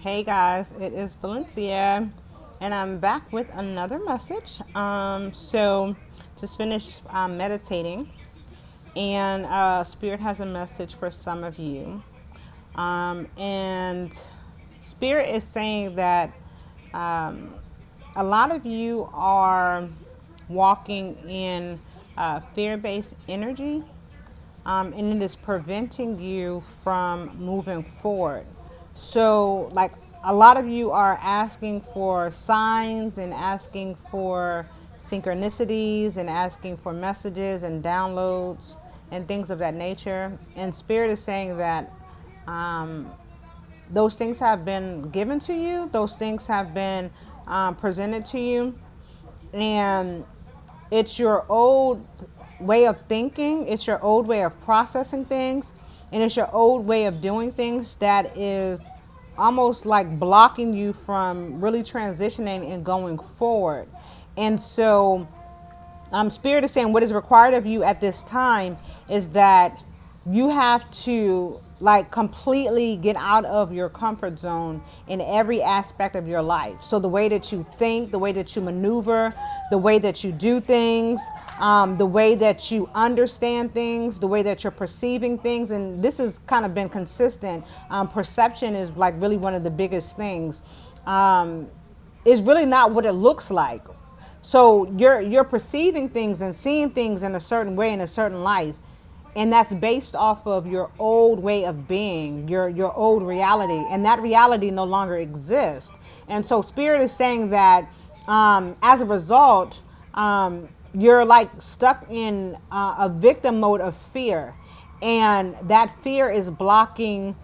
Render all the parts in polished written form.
Hey guys, it is Valencia, and I'm back with another message. So just finished meditating, and Spirit has a message for some of you. And Spirit is saying that a lot of you are walking in fear-based energy, and it is preventing you from moving forward. So, like, a lot of you are asking for signs and asking for synchronicities and asking for messages and downloads and things of that nature. And Spirit is saying that those things have been given to you, those things have been presented to you, and it's your old way of thinking, it's your old way of processing things, and it's your old way of doing things that is almost like blocking you from really transitioning and going forward. And so Spirit is saying what is required of you at this time is that you have to like completely get out of your comfort zone in every aspect of your life. So the way that you think, the way that you maneuver, the way that you do things, the way that you understand things, the way that you're perceiving things, and this has kind of been consistent. Perception is like really one of the biggest things. Is really not what it looks like. So you're perceiving things and seeing things in a certain way in a certain life, and that's based off of your old way of being, your old reality, and that reality no longer exists. And so Spirit is saying that as a result, you're like stuck in a victim mode of fear, and that fear is blocking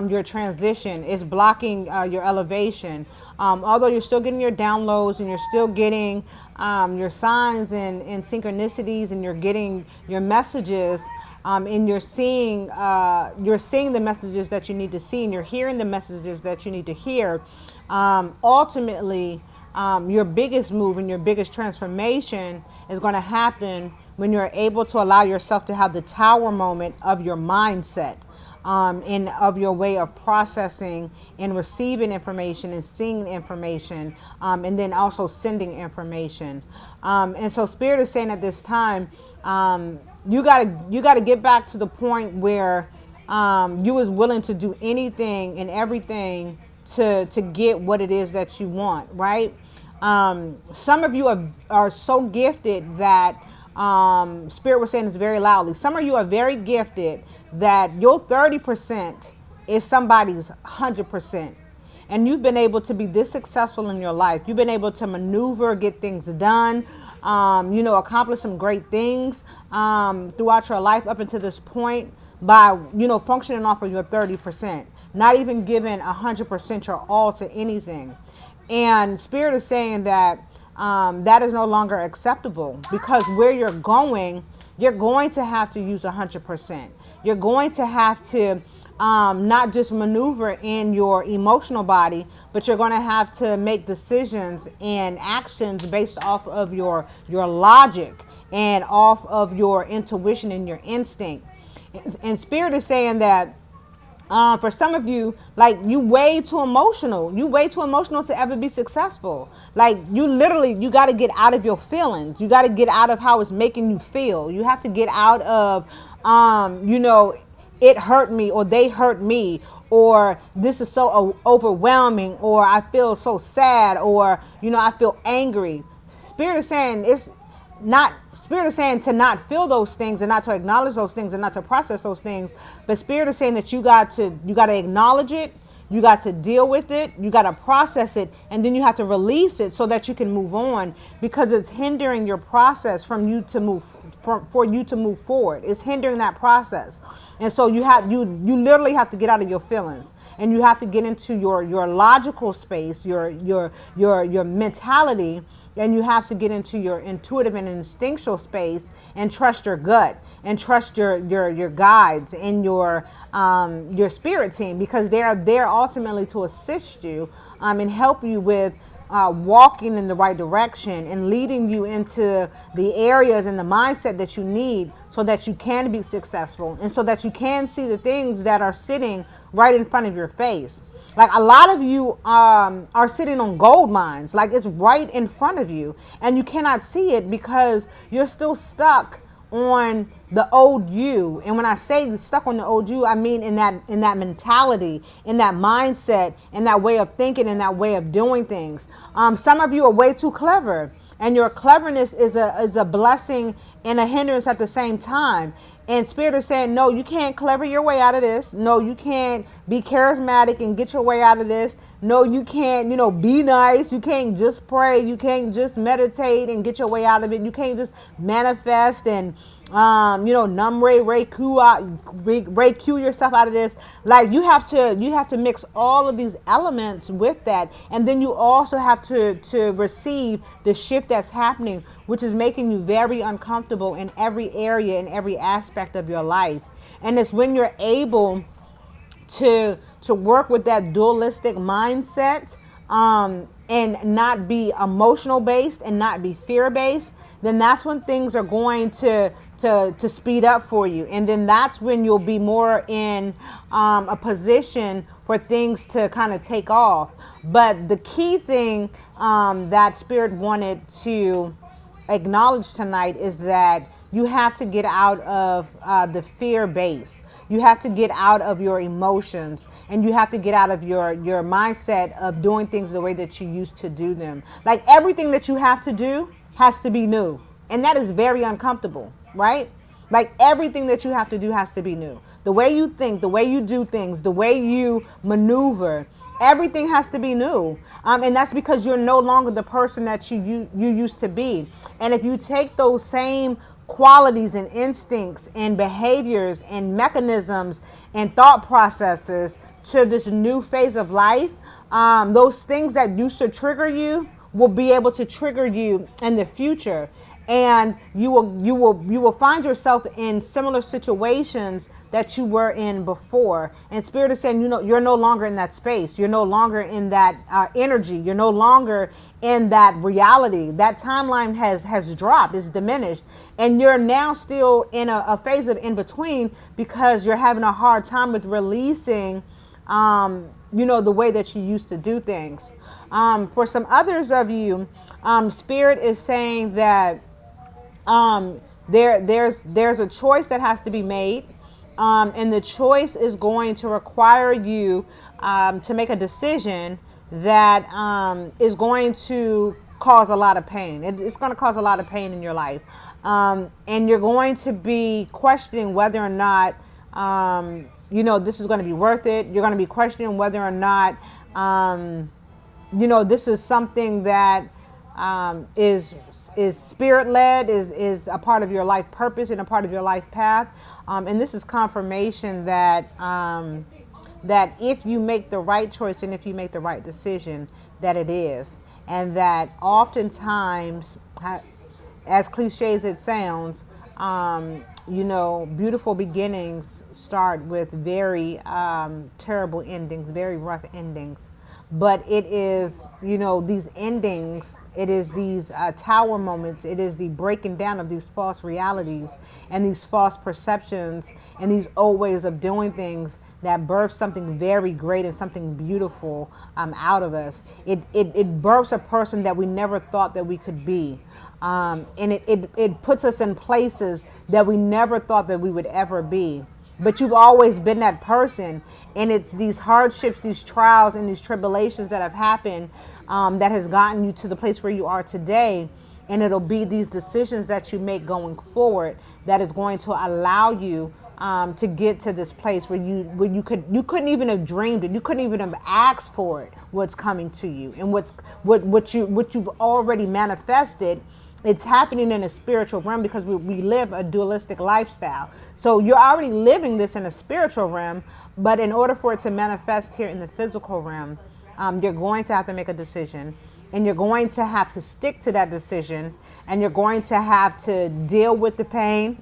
your transition, is blocking your elevation. Although you're still getting your downloads and you're still getting your signs and synchronicities, and you're getting your messages, and you're seeing the messages that you need to see, and you're hearing the messages that you need to hear. Ultimately, your biggest move and your biggest transformation is going to happen when you're able to allow yourself to have the tower moment of your mindset, and of your way of processing and receiving information and seeing information, and then also sending information. And so Spirit is saying at this time, you gotta get back to the point where you was willing to do anything and everything to get what it is that you want, right? Some of you are so gifted that Spirit was saying this very loudly. Some of you are very gifted that your 30% is somebody's 100%. And you've been able to be this successful in your life. You've been able to maneuver, get things done, accomplish some great things throughout your life up until this point by, functioning off of your 30%, not even giving 100% your all to anything. And Spirit is saying that that is no longer acceptable, because where you're going to have to use 100%. You're going to have to not just maneuver in your emotional body, but you're going to have to make decisions and actions based off of your logic and off of your intuition and your instinct. And Spirit is saying that for some of you, like, you way too emotional. You way too emotional to ever be successful. Like, you got to get out of your feelings. You got to get out of how it's making you feel. You have to get out of, it hurt me, or they hurt me, or this is so overwhelming, or I feel so sad, or, I feel angry. Spirit is saying Spirit is saying to not feel those things and not to acknowledge those things and not to process those things. But Spirit is saying that you got to acknowledge it, you got to deal with it, you got to process it, and then you have to release it so that you can move on, because it's hindering your process for you to move forward. It's hindering that process. And so you literally have to get out of your feelings, and you have to get into your logical space, your mentality, and you have to get into your intuitive and instinctual space, and trust your gut, and trust your guides and your spirit team, because they are there ultimately to assist you and help you with walking in the right direction and leading you into the areas and the mindset that you need so that you can be successful and so that you can see the things that are sitting right in front of your face. Like a lot of you are sitting on gold mines, like it's right in front of you and you cannot see it because you're still stuck on the old you. And when I say stuck on the old you, I mean in that mentality, in that mindset, in that way of thinking, in that way of doing things. Some of you are way too clever, and your cleverness is a blessing and a hindrance at the same time. And Spirit is saying, no, you can't clever your way out of this. No, you can't be charismatic and get your way out of this. No, you can't, be nice. You can't just pray. You can't just meditate and get your way out of it. You can't just manifest and, Reiki yourself out of this. Like you have to mix all of these elements with that. And then you also have to receive the shift that's happening, which is making you very uncomfortable in every area, in every aspect of your life. And it's when you're able to work with that dualistic mindset, and not be emotional based and not be fear based, then that's when things are going to speed up for you. And then that's when you'll be more in a position for things to kind of take off. But the key thing that Spirit wanted to acknowledge tonight is that you have to get out of the fear base. You have to get out of your emotions, and you have to get out of your mindset of doing things the way that you used to do them. Like everything that you have to do has to be new. And that is very uncomfortable, right? Like everything that you have to do has to be new. The way you think, the way you do things, the way you maneuver, everything has to be new. And that's because you're no longer the person that you used to be. And if you take those same qualities and instincts and behaviors and mechanisms and thought processes to this new phase of life, those things that used to trigger you will be able to trigger you in the future. And you will find yourself in similar situations that you were in before. And Spirit is saying, you're no longer in that space. You're no longer in that energy. You're no longer in that reality. That timeline has dropped, is diminished. And you're now still in a phase of in between because you're having a hard time with releasing, the way that you used to do things. For some others of you, Spirit is saying that there's a choice that has to be made, and the choice is going to require you to make a decision that is going to cause a lot of pain. It's going to cause a lot of pain in your life, and you're going to be questioning whether or not this is going to be worth it. You're going to be questioning whether or not this is something that is spirit led, is a part of your life purpose and a part of your life path. And this is confirmation that that if you make the right choice and if you make the right decision, that it is. And that oftentimes, as cliche as it sounds, beautiful beginnings start with very terrible endings, very rough endings. But it is, these endings, it is these tower moments, it is the breaking down of these false realities and these false perceptions and these old ways of doing things that birth something very great and something beautiful out of us. It births a person that we never thought that we could be. And it puts us in places that we never thought that we would ever be. But you've always been that person, and it's these hardships, these trials, and these tribulations that have happened that has gotten you to the place where you are today. And it'll be these decisions that you make going forward that is going to allow you to get to this place where you couldn't even have dreamed it, you couldn't even have asked for it. What's coming to you and what you've already manifested. It's happening in a spiritual realm because we live a dualistic lifestyle. So you're already living this in a spiritual realm, but in order for it to manifest here in the physical realm, you're going to have to make a decision, and you're going to have to stick to that decision, and you're going to have to deal with the pain,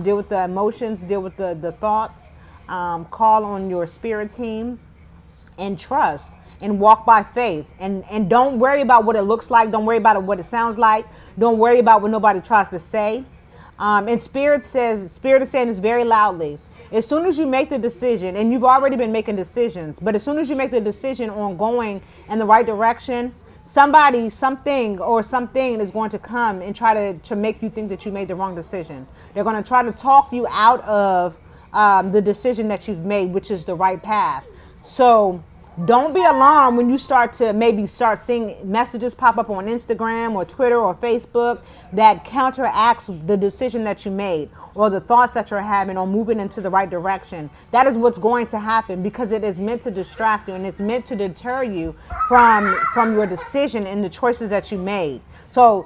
deal with the emotions, deal with the thoughts, call on your spirit team, and trust. and walk by faith. And don't worry about what it looks like. Don't worry about what it sounds like. Don't worry about what nobody tries to say. And Spirit is saying this very loudly. As soon as you make the decision, and you've already been making decisions, but as soon as you make the decision on going in the right direction, somebody, something, or something is going to come and try to make you think that you made the wrong decision. They're going to try to talk you out of the decision that you've made, which is the right path. So don't be alarmed when you start seeing messages pop up on Instagram or Twitter or Facebook that counteracts the decision that you made or the thoughts that you're having on moving into the right direction. That is what's going to happen, because it is meant to distract you and it's meant to deter you from your decision and the choices that you made. So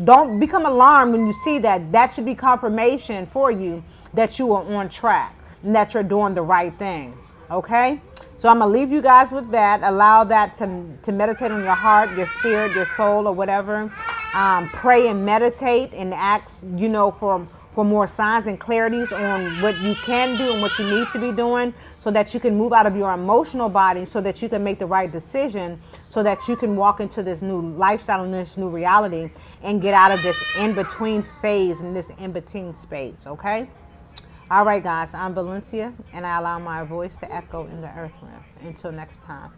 don't become alarmed when you see that. That should be confirmation for you that you are on track and that you're doing the right thing. Okay? So I'm going to leave you guys with that. Allow that to meditate on your heart, your spirit, your soul, or whatever. Pray and meditate and ask, for more signs and clarities on what you can do and what you need to be doing, so that you can move out of your emotional body, so that you can make the right decision, so that you can walk into this new lifestyle and this new reality and get out of this in-between phase and this in-between space, okay? All right, guys, I'm Valencia, and I allow my voice to echo in the earth realm. Until next time.